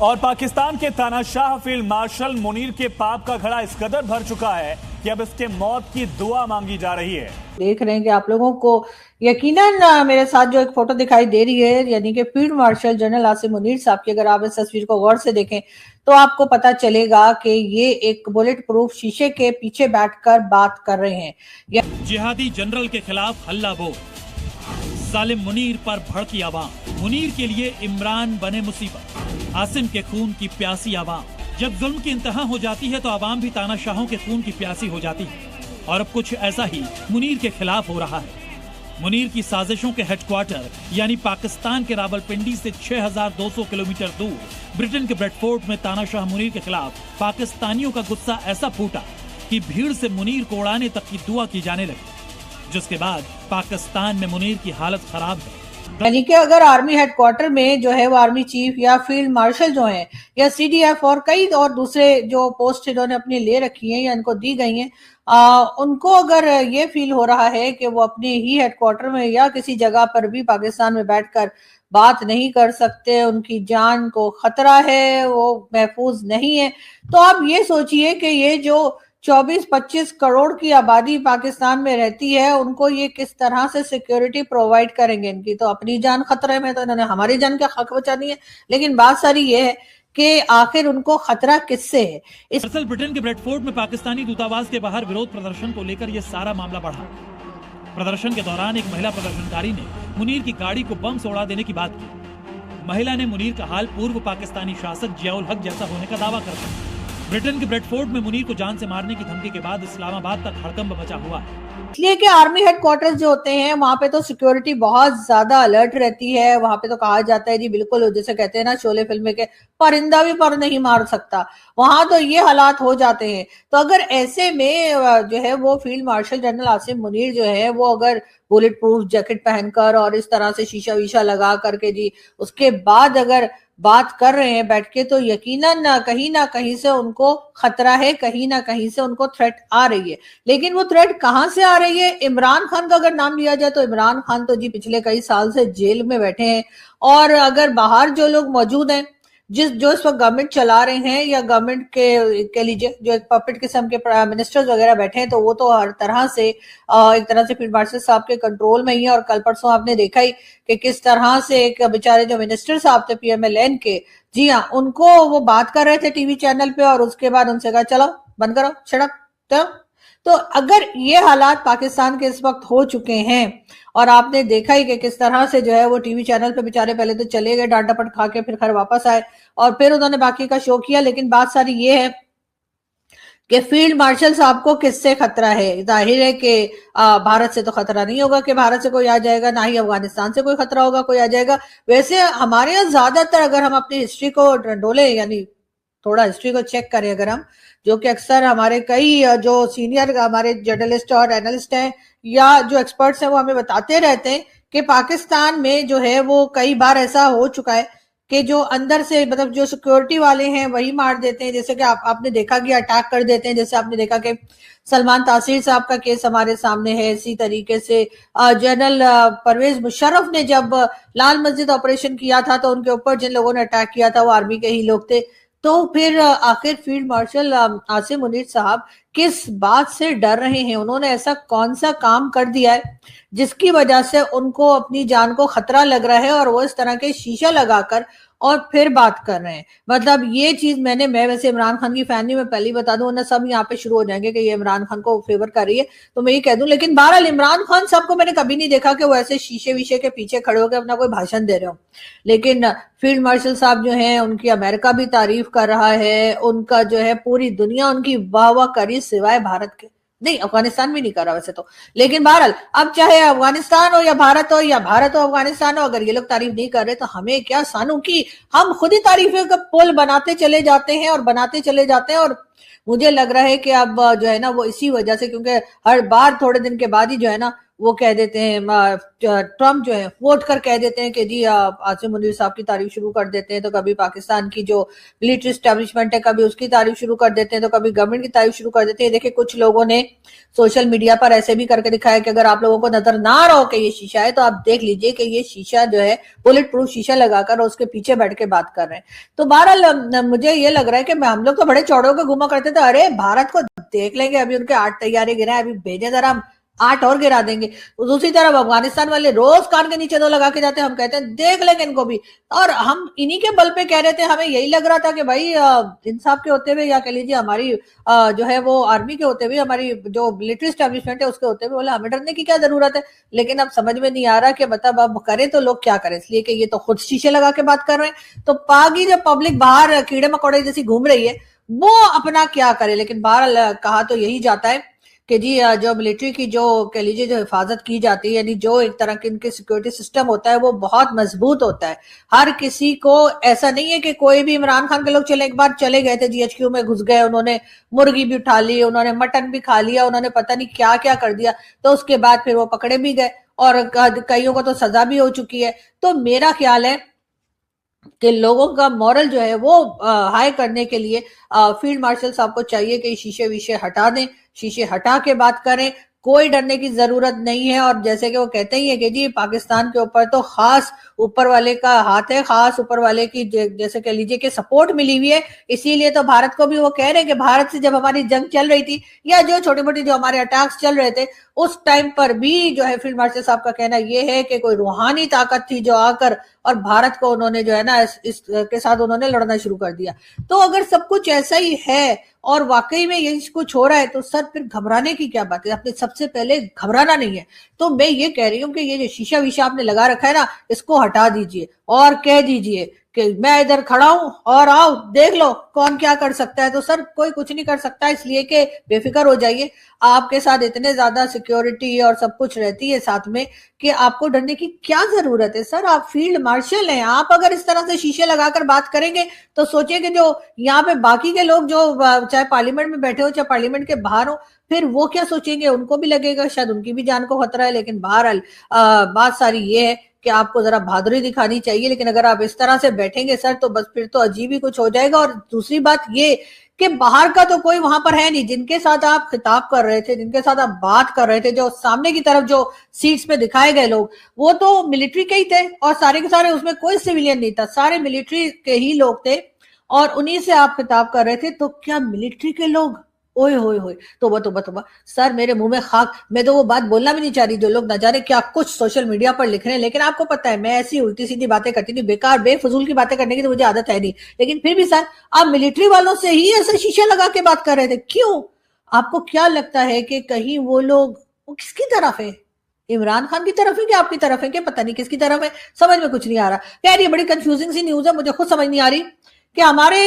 और पाकिस्तान के तानाशाह फील्ड मार्शल मुनीर के पाप का घड़ा इस कदर भर चुका है कि अब इसके मौत की दुआ मांगी जा रही है। देख रहे हैं कि आप लोगों को यकीनन मेरे साथ जो एक फोटो दिखाई दे रही है, यानी कि field marshal general Asim Munir साहब की, अगर आप इस तस्वीर को गौर से देखें तो आपको पता चलेगा कि ये एक बुलेट प्रूफ शीशे के पीछे बैठकर बात कर रहे हैं। जिहादी जनरल के खिलाफ हल्ला बोल, जालिम मुनीर पर भड़की आवाम, मुनीर के लिए इमरान बने मुसीबत, आसिम के खून की प्यासी आवाम। जब जुल्म की इंतहा हो जाती है तो आवाम भी तानाशाहों के खून की प्यासी हो जाती है, और अब कुछ ऐसा ही मुनीर के खिलाफ हो रहा है। मुनीर की साजिशों के हेडक्वार्टर यानी पाकिस्तान के रावलपिंडी से 6200 किलोमीटर दूर ब्रिटेन के ब्रेडफोर्ड में तानाशाह मुनीर के खिलाफ पाकिस्तानियों का गुस्सा ऐसा फूटा कि भीड़ से मुनीर को उड़ाने तक की दुआ की जाने लगी, जिसके बाद पाकिस्तान में मुनीर की हालत खराब है। यानी कि अगर आर्मी हेडक्वार्टर में जो है वो आर्मी चीफ या फील्ड मार्शल जो है या सीडीएफ और कई और दूसरे जो पोस्ट इन्होंने अपनी ले रखी हैं या इनको दी गई हैं, उनको अगर ये फील हो रहा है कि वो अपने ही हेडक्वार्टर में या किसी जगह पर भी पाकिस्तान में बैठकर बात नहीं कर सकते, उनकी जान को खतरा है, वो महफूज नहीं है, तो आप ये सोचिए कि ये जो 24-25 करोड़ की आबादी पाकिस्तान में रहती है, उनको ये किस तरह से सिक्योरिटी प्रोवाइड करेंगे। इनकी तो अपनी जान खतरे में, तो इन्होंने हमारी जान का हक बचानी है। लेकिन बात सारी ये है कि आखिर उनको खतरा किससे है। दरअसल ब्रिटेन के ब्रेडफोर्ड में पाकिस्तानी दूतावास के बाहर विरोध प्रदर्शन को लेकर यह सारा मामला बढ़ा। प्रदर्शन के दौरान एक महिला प्रदर्शनकारी ने मुनीर की गाड़ी को बम से उड़ा देने की बात की। महिला ने मुनीर का हाल पूर्व पाकिस्तानी शासक जियाउल हक जैसा होने का दावा कर दिया। ब्रिटेन के ब्रेडफोर्ड में मुनीर को जान से मारने की धमकी के बाद इस्लामाबाद तक हड़कंप मचा हुआ है। इसलिए कि आर्मी हेडक्वार्टर्स जो होते हैं वहां पे तो सिक्योरिटी बहुत ज्यादा अलर्ट रहती है। वहां पे तो कहा जाता है जी, बिल्कुल जैसे कहते हैं ना शोले फिल्म के, परिंदा भी पर नहीं मार सकता, वहां तो ये हालात हो जाते हैं। तो अगर ऐसे में जो है वो field marshal general Asim Munir जो है वो अगर बुलेट प्रूफ जैकेट पहनकर और इस तरह से शीशा वीशा लगा करके जी उसके बाद अगर बात कर रहे हैं बैठ के, तो यकीनन ना कहीं से उनको खतरा है, कहीं ना कहीं से उनको थ्रेट आ रही है। लेकिन वो थ्रेट कहां से आ रही है? इमरान खान का अगर नाम लिया जाए तो इमरान खान तो जी पिछले कई साल से जेल में बैठे हैं, और अगर बाहर जो लोग मौजूद हैं जो इस वक्त गवर्नमेंट चला रहे हैं या गवर्नमेंट के लीजिए जो एक पपेट किस्म के प्राइम मिनिस्टर्स वगैरह बैठे हैं, तो वो तो हर तरह से एक तरह से फील्ड मार्शल साहब के कंट्रोल में ही है। और कल परसों आपने देखा ही कि किस तरह से एक बेचारे जो मिनिस्टर साहब थे पीएमएलएन के, जी हाँ, उनको वो बात कर रहे थे टीवी चैनल पे और उसके बाद उनसे कहा चलो बंद करो, शट अप। तो अगर ये हालात पाकिस्तान के इस वक्त हो चुके हैं और आपने देखा ही कि किस तरह से जो है वो टीवी चैनल पे बेचारे पहले तो चले गए डांट डपट खा के, फिर घर वापस आए और फिर उन्होंने बाकी का शो किया। लेकिन बात सारी ये है कि फील्ड मार्शल साहब को किससे खतरा है? जाहिर है कि भारत से तो खतरा नहीं होगा कि भारत से कोई आ जाएगा, ना ही अफगानिस्तान से कोई खतरा होगा कोई आ जाएगा। वैसे हमारे यहाँ ज्यादातर अगर हम अपनी हिस्ट्री को डोले, यानी थोड़ा हिस्ट्री को चेक करें अगर हम, जो कि अक्सर हमारे कई जो सीनियर हमारे जर्नलिस्ट और एनालिस्ट हैं या जो एक्सपर्ट्स हैं वो हमें बताते रहते हैं कि पाकिस्तान में जो है वो कई बार ऐसा हो चुका है कि जो अंदर से मतलब जो सिक्योरिटी वाले हैं वही मार देते हैं। जैसे कि आपने देखा कि अटैक कर देते हैं, जैसे आपने देखा कि सलमान तासीर साहब का केस हमारे सामने है। इसी तरीके से जनरल परवेज मुशर्रफ ने जब लाल मस्जिद ऑपरेशन किया था तो उनके ऊपर जिन लोगों ने अटैक किया था वो आर्मी के ही लोग थे। तो फिर आखिर फील्ड मार्शल आसिम मुनीर साहब किस बात से डर रहे हैं? उन्होंने ऐसा कौन सा काम कर दिया है जिसकी वजह से उनको अपनी जान को खतरा लग रहा है और वो इस तरह के शीशा लगाकर और फिर बात कर रहे हैं? मतलब ये चीज मैं वैसे इमरान खान की फैन नहीं, मैं पहले ही बता दूं वरना सब यहाँ पे शुरू हो जाएंगे कि ये इमरान खान को फेवर कर रही है, तो मैं ये कह दूं। लेकिन बहरहाल इमरान खान साहब को मैंने कभी नहीं देखा कि वो ऐसे शीशे वीशे के पीछे खड़े होकर अपना कोई भाषण दे रहे हो। लेकिन फील्ड मार्शल साहब जो है उनकी अमेरिका भी तारीफ कर रहा है, उनका जो है पूरी दुनिया उनकी वाह वाह करी सिवाय भारत के। नहीं, अफगानिस्तान भी नहीं कर रहा वैसे तो, लेकिन बहरहाल अब चाहे अफगानिस्तान हो या भारत हो या भारत हो अफगानिस्तान हो, अगर ये लोग तारीफ नहीं कर रहे तो हमें क्या सानू की हम खुद ही तारीफें का पुल बनाते चले जाते हैं और बनाते चले जाते हैं। और मुझे लग रहा है कि अब जो है ना वो इसी वजह से, क्योंकि हर बार थोड़े दिन के बाद ही जो है ना वो कह देते हैं, ट्रम्प जो है वोट कर कह देते हैं कि जी आसिम मुनीर साहब की तारीफ शुरू कर देते हैं, तो कभी पाकिस्तान की जो मिलिट्री स्टैब्लिशमेंट है कभी उसकी तारीफ शुरू कर देते हैं, तो कभी गवर्नमेंट की तारीफ शुरू कर देते हैं। देखिए कुछ लोगों ने सोशल मीडिया पर ऐसे भी करके दिखाया कि अगर आप लोगों को नजर ना आ रहा हो कि ये शीशा है, तो आप देख लीजिए कि ये शीशा जो है बुलेट प्रूफ शीशा लगाकर उसके पीछे बैठ के बात कर रहे हैं। तो बहरहाल मुझे ये लग रहा है कि हम लोग तो बड़े चौड़े होकर घुमा करते थे, अरे भारत को देख लेंगे, अभी उनके 8 तैयारे गिरे, अभी भेजे जरा, हम 8 और गिरा देंगे। तो दूसरी तरफ अफगानिस्तान वाले रोज कान के नीचे 2 लगा के जाते हैं, हम कहते हैं देख लेंगे इनको भी। और हम इन्हीं के बल पे कह रहे थे, हमें यही लग रहा था कि भाई इंसाफ के होते हुए, या कह लीजिए हमारी जो है वो आर्मी के होते हुए, हमारी जो मिलिट्री स्टैब्लिशमेंट है उसके होते हुए, बोला हमें डरने की क्या जरूरत है। लेकिन अब समझ में नहीं आ रहा कि मतलब अब करे तो लोग क्या करें, इसलिए कि ये तो खुद शीशे लगा के बात कर रहे हैं। तो पागी जो पब्लिक बाहर कीड़े मकोड़े जैसी घूम रही है वो अपना क्या करे। लेकिन बहरहाल कहा तो यही जाता है कि जी जो मिलिट्री की जो कह लीजिए जो हिफाजत की जाती है, यानी जो एक तरह के इनके सिक्योरिटी सिस्टम होता है वो बहुत मजबूत होता है। हर किसी को ऐसा नहीं है कि कोई भी, इमरान खान के लोग चले एक बार चले गए थे जीएचक्यू में, घुस गए, उन्होंने मुर्गी भी उठा ली, उन्होंने मटन भी खा लिया, उन्होंने पता नहीं क्या क्या कर दिया, तो उसके बाद फिर वो पकड़े भी गए और कईयों को तो सजा भी हो चुकी है। तो मेरा ख्याल है कि लोगों का मॉरल जो है वो हाई करने के लिए फील्ड मार्शल साहब को चाहिए कि शीशे वीशे हटा दें, शीशे हटा के बात करें, कोई डरने की जरूरत नहीं है। और जैसे कि वो कहते ही है कि जी पाकिस्तान के ऊपर तो खास ऊपर वाले का हाथ है, खास ऊपर वाले की जैसे कह लीजिए कि सपोर्ट मिली हुई है, इसीलिए तो भारत को भी वो कह रहे हैं कि भारत से जब हमारी जंग चल रही थी या जो छोटी मोटी जो हमारे अटैक्स चल रहे थे उस टाइम पर भी जो है फील्ड मार्शल साहब का कहना ये है कि कोई रूहानी ताकत थी जो आकर और भारत को उन्होंने जो है ना इसके साथ उन्होंने लड़ना शुरू कर दिया। तो अगर सब कुछ ऐसा ही है और वाकई में यही कुछ हो रहा है तो सर फिर घबराने की क्या बात है, आपने सबसे पहले घबराना नहीं है। तो मैं ये कह रही हूँ कि ये जो शीशा वीशा आपने लगा रखा है ना, इसको हटा दीजिए और कह दीजिए कि मैं इधर खड़ा हूं और आओ देख लो कौन क्या कर सकता है। तो सर कोई कुछ नहीं कर सकता, इसलिए कि बेफिक्र हो जाइए, आपके साथ इतने ज्यादा सिक्योरिटी और सब कुछ रहती है साथ में कि आपको डरने की क्या जरूरत है। सर आप फील्ड मार्शल हैं, आप अगर इस तरह से शीशे लगाकर बात करेंगे तो सोचिए कि जो यहाँ पे बाकी के लोग जो चाहे पार्लियामेंट में बैठे हो चाहे पार्लियामेंट के बाहर हो, फिर वो क्या सोचेंगे, उनको भी लगेगा शायद उनकी भी जान को खतरा है। लेकिन बहरहाल बात सारी ये है कि आपको जरा बहादुरी दिखानी चाहिए। लेकिन अगर आप इस तरह से बैठेंगे सर तो बस फिर तो अजीब ही कुछ हो जाएगा। और दूसरी बात ये कि बाहर का तो कोई वहां पर है नहीं, जिनके साथ आप खिताब कर रहे थे, जिनके साथ आप बात कर रहे थे, जो सामने की तरफ जो सीट्स पे दिखाए गए लोग वो तो मिलिट्री के ही थे और सारे के सारे उसमें कोई सिविलियन नहीं था, सारे मिलिट्री के ही लोग थे और उन्हीं से आप खिताब कर रहे थे। तो क्या मिलिट्री के लोग, ओए होए होए, तोबा तोबा तोबा, सर मेरे मुंह में खाक। मैं तो वो बात बोलना भी नहीं चाह रही जो लोग न जाने क्या कुछ सोशल मीडिया पर लिख रहे हैं। लेकिन आपको पता है मैं ऐसी उल्टी सीधी बातें करती नहीं, बेकार बेफजूल की बातें करने की तो मुझे आदत है नहीं। लेकिन फिर भी सर आप मिलिट्री वालों से ही ऐसे शीशे लगा के बात कर रहे थे, क्यों? आपको क्या लगता है कि कहीं वो लोग वो किसकी तरफ है, इमरान खान की तरफ है कि आपकी तरफ है कि पता नहीं किसकी तरफ है, समझ में कुछ नहीं आ रहा। खैर ये बड़ी कंफ्यूजिंग सी न्यूज है, मुझे खुद समझ नहीं आ रही कि हमारे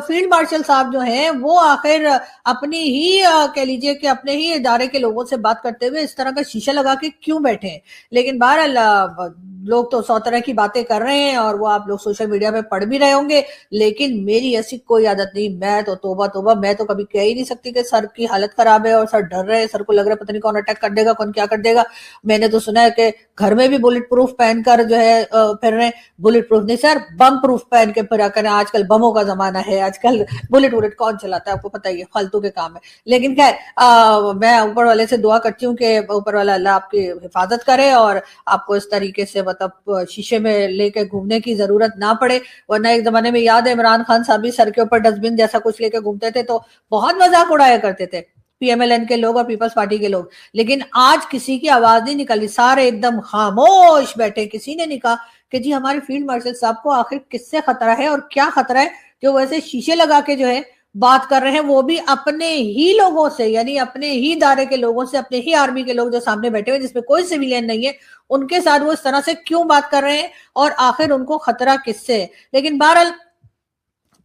फील्ड मार्शल साहब जो हैं वो आखिर अपनी ही कह लीजिए कि अपने ही इदारे के लोगों से बात करते हुए इस तरह का शीशा लगा के क्यों बैठे हैं। लेकिन बहरहाल लोग तो 100 तरह की बातें कर रहे हैं और वो आप लोग सोशल मीडिया पे पढ़ भी रहे होंगे, लेकिन मेरी ऐसी कोई आदत नहीं। मैं तो तोबा तोबा, मैं तो कभी कह ही नहीं सकती कि सर की हालत खराब है और सर डर रहे हैं, सर को लग रहा है पता नहीं कौन अटैक कर देगा, कौन क्या कर देगा। मैंने तो सुना है कि घर में भी बुलेट प्रूफ पहनकर जो है फिर रहे, बुलेट प्रूफ नहीं सर बम प्रूफ पहन के फिरा करें, आजकल बमों का जमाना है, आजकल बुलेट वुलेट कौन चलाता है, आपको पता ही है, फालतू के काम है। लेकिन खैर मैं ऊपर वाले से दुआ करती हूँ कि ऊपर वाला अल्लाह आपकी हिफाजत करे और आपको इस तरीके से मतलब शीशे में लेके घूमने की जरूरत ना पड़े। वरना एक जमाने में याद है इमरान खान साहब भी सर के ऊपर डस्टबिन जैसा कुछ लेके घूमते थे तो बहुत मजाक उड़ाया करते थे पीएमएलएन के लोग और पीपल्स पार्टी के लोग। लेकिन आज किसी की आवाज नहीं निकली, सारे एकदम खामोश बैठे, किसी ने नहीं कहा कि जी हमारे फील्ड मार्शल साहब को आखिर किससे खतरा है और क्या खतरा है जो वैसे शीशे लगा के जो है बात कर रहे हैं, वो भी अपने ही लोगों से, यानी अपने ही दायरे के लोगों से, अपने ही आर्मी के लोग जो सामने बैठे हुए जिसमें कोई सिविलियन नहीं है, उनके साथ वो इस तरह से क्यों बात कर रहे हैं और आखिर उनको खतरा किससे है। लेकिन बहरहाल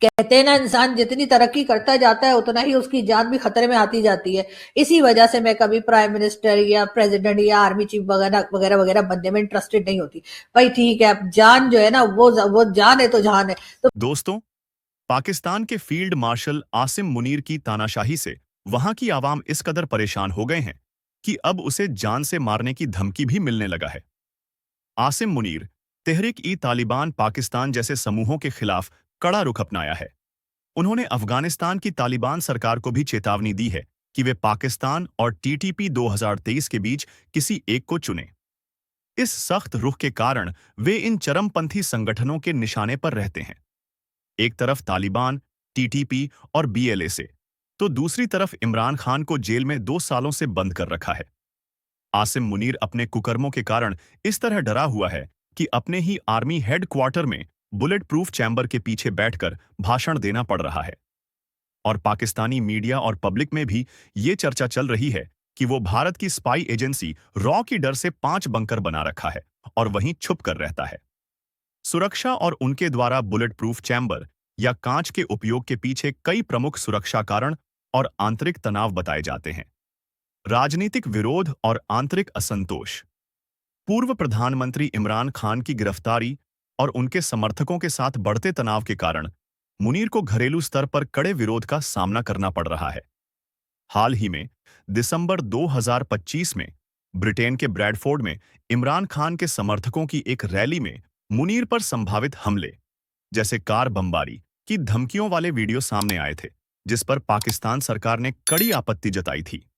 कहते हैं ना इंसान जितनी तरक्की करता जाता है उतना ही उसकी जान भी खतरे में आती जाती है। इसी वजह से मैं कभी प्राइम मिनिस्टर या प्रेसिडेंट या आर्मी चीफ वगैरह वगैरह वगैरह बनने में इंटरेस्टेड नहीं होती। भाई ठीक है, अब जान जो है ना वो जान है तो जान है। तो दोस्तों पाकिस्तान के फील्ड मार्शल आसिम मुनीर की तानाशाही से वहां की आवाम इस कदर परेशान हो गए हैं कि अब उसे जान से मारने की धमकी भी मिलने लगा है। आसिम मुनीर तहरीक-ई-तालिबान पाकिस्तान जैसे समूहों के खिलाफ कड़ा रुख अपनाया है। उन्होंने अफगानिस्तान की तालिबान सरकार को भी चेतावनी दी है कि वे पाकिस्तान और टीटीपी 2023 के बीच किसी एक को चुने। इस सख्त रुख के कारण वे इन चरमपंथी संगठनों के निशाने पर रहते हैं। एक तरफ तालिबान, टीटीपी और बीएलए से, तो दूसरी तरफ इमरान खान को जेल में 2 सालों से बंद कर रखा है। आसिम मुनीर अपने कुकर्मों के कारण इस तरह डरा हुआ है कि अपने ही आर्मी हेडक्वार्टर में बुलेट प्रूफ चैम्बर के पीछे बैठकर भाषण देना पड़ रहा है। और पाकिस्तानी मीडिया और पब्लिक में भी ये चर्चा चल रही है कि वो भारत की स्पाई एजेंसी रॉ की डर से 5 बंकर बना रखा है और वहीं छुप कर रहता है। सुरक्षा और उनके द्वारा बुलेट प्रूफ चैम्बर या कांच के उपयोग के पीछे कई प्रमुख सुरक्षा कारण और आंतरिक तनाव बताए जाते हैं। राजनीतिक विरोध और आंतरिक असंतोष। पूर्व प्रधानमंत्री इमरान खान की गिरफ्तारी और उनके समर्थकों के साथ बढ़ते तनाव के कारण मुनीर को घरेलू स्तर पर कड़े विरोध का सामना करना पड़ रहा है। हाल ही में दिसंबर 2025 में ब्रिटेन के ब्रैडफोर्ड में इमरान खान के समर्थकों की एक रैली में मुनीर पर संभावित हमले, जैसे कार बमबारी की धमकियों वाले वीडियो सामने आए थे, जिस पर पाकिस्तान सरकार ने कड़ी आपत्ति जताई थी।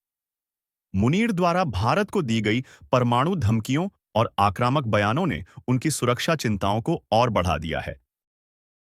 मुनीर द्वारा भारत को दी गई परमाणु धमकियों और आक्रामक बयानों ने उनकी सुरक्षा चिंताओं को और बढ़ा दिया है।